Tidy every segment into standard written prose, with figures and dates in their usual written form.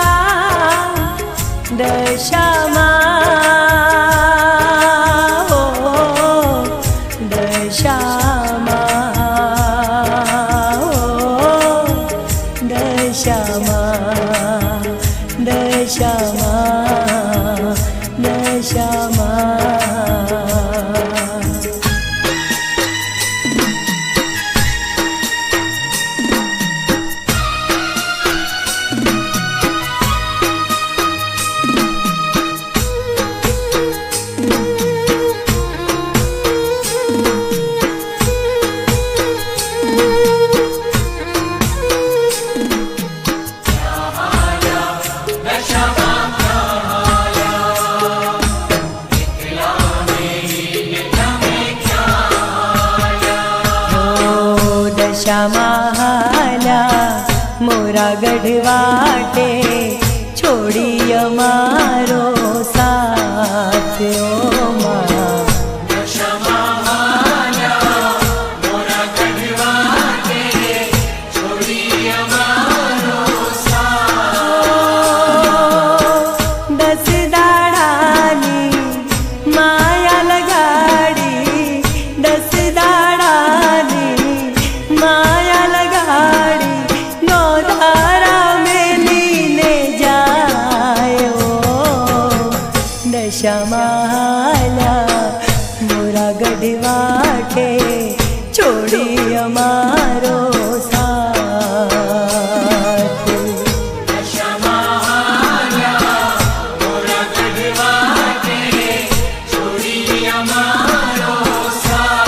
દશામાં દશામાં ઓ દશામાં ઓ દશામાં દશામાં દશામાં દશામાં મોરા ગઢવાટે છોડી અમારો સાથ ઓ મા દશામાં મોરા ગઢવાટે છોડી અમારો સાથ દસ દાડાની માયા લગાડી દસ દાડાની માયા લગાડી નો ધારા મેલીને જાયો દશામાં મોરા ગઢવાટે છોડી અમારો સાથ દશામાં મોરા ગઢવાટે છોડી અમારો સાથ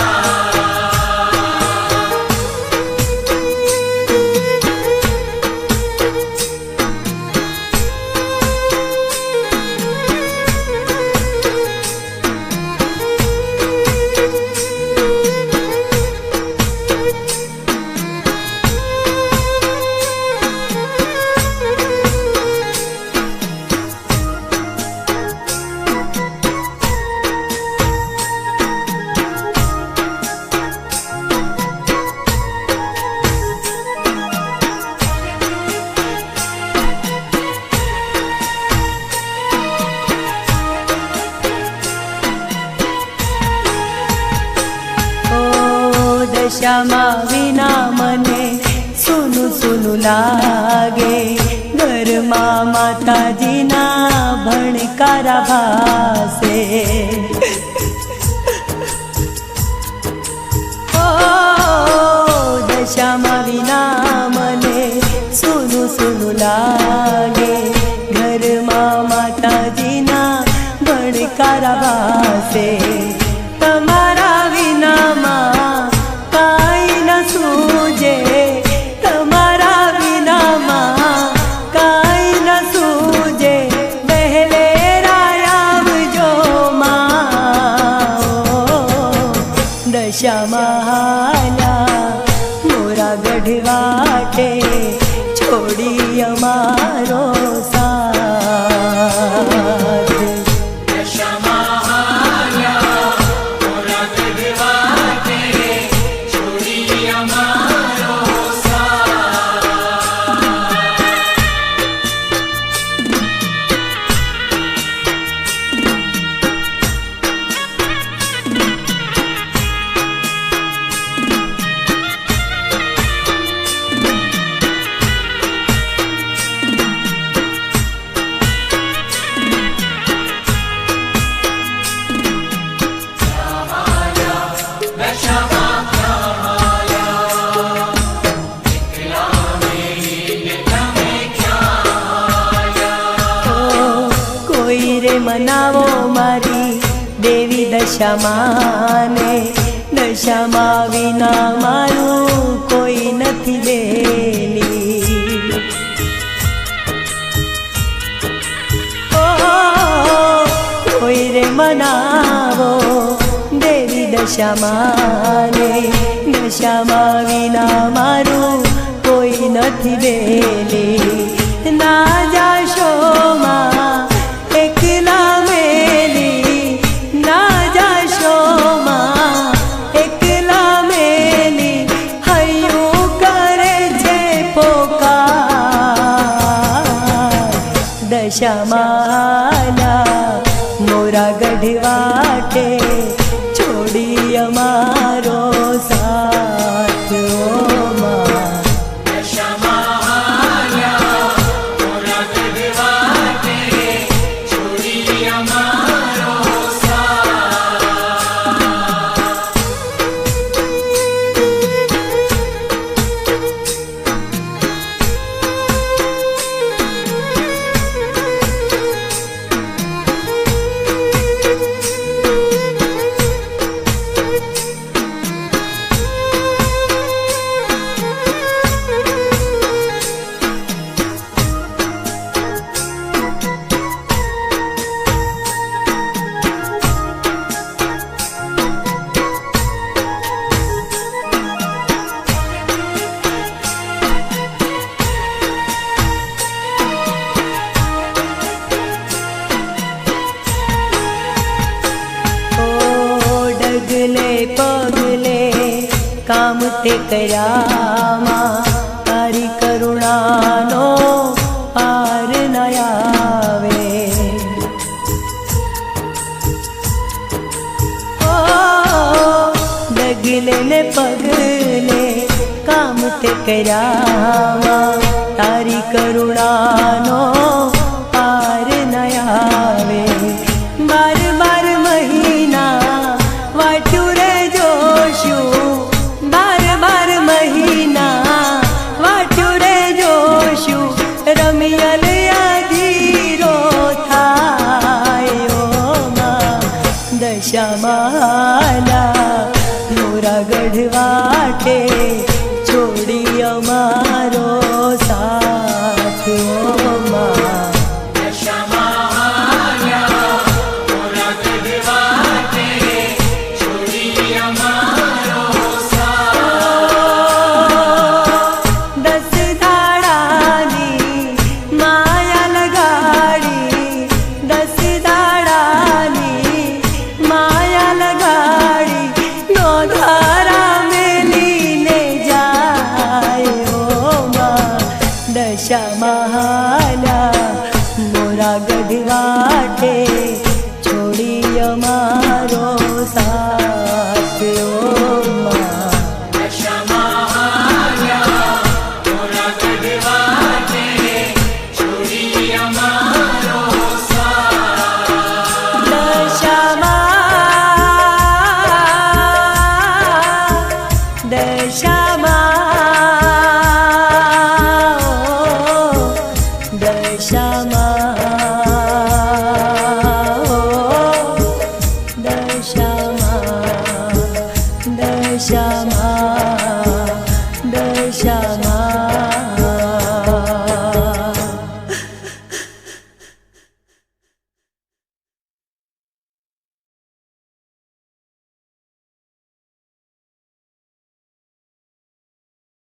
દશામાં વિના મને સુનું સુનું લાગે ઘરમાં માતાજીના ભણકારા ભાસે ઓ દશામાં વિના મને સુનું સુનું લાગે ઘરમાં માતાજીના ભણકારા ભાસે તમારા વિનામાં કાઈ ન સૂજે તમારા વિનામાં કાઈ ન સૂજે વહેલેરા આવજો માં દશામાં મોરા ગઢવાટે છોડી અમારો સાથ દશામાં મોરા ગઢવાટે છોડી અમારો સાથ કોઈ રે મનાવો મારી દેવી દશામાને દશામાં વિના મારું કોઈ નથી બેલી કોઈ રે મનાવો દેવી દશામાને દશામાં વિના મારું કોઈ નથી બેલી ના જાશો માં એકલા મેલી ના જાશો માં એકલા મેલી હૈયું કરે છે દશામાલા મોરા ગઢવાટે છોડી અમારો સાથ ઓ માં દશામાલા મોરા ગઢવાટે છોડી અમારો સાથ ડગલે પગલે કામ તે કર્યામાં તારી કરુણાનો પાર ન આવે ઓ ડગલે ને પગલે કામ તે કર્યામાં તારી કરુણાનો પાર ન આવે બાર બાર મહિના વાટ્યું રે જોશું બાર બાર મહિના વાટ્યું રે જોશું રમિયલ અધીરો થાય ઓ માં દશામાલા મોરા ગઢવાટે છોડી અમારો સાથ ઓ માં દશામાલા મોરા ગઢવાટે છોડી અમારો સાથ દસ દાડાની માયા લગાડી દસ દાડાની માયા લગાડી નો ધારા મેલીને જાય ઓ માં દશામાલા મોરા ગઢવાટે છોડી અમારો સાથ ઓ માં દશામાલા મોરા ગઢવાટે છોડી અમારો સાથ દશામા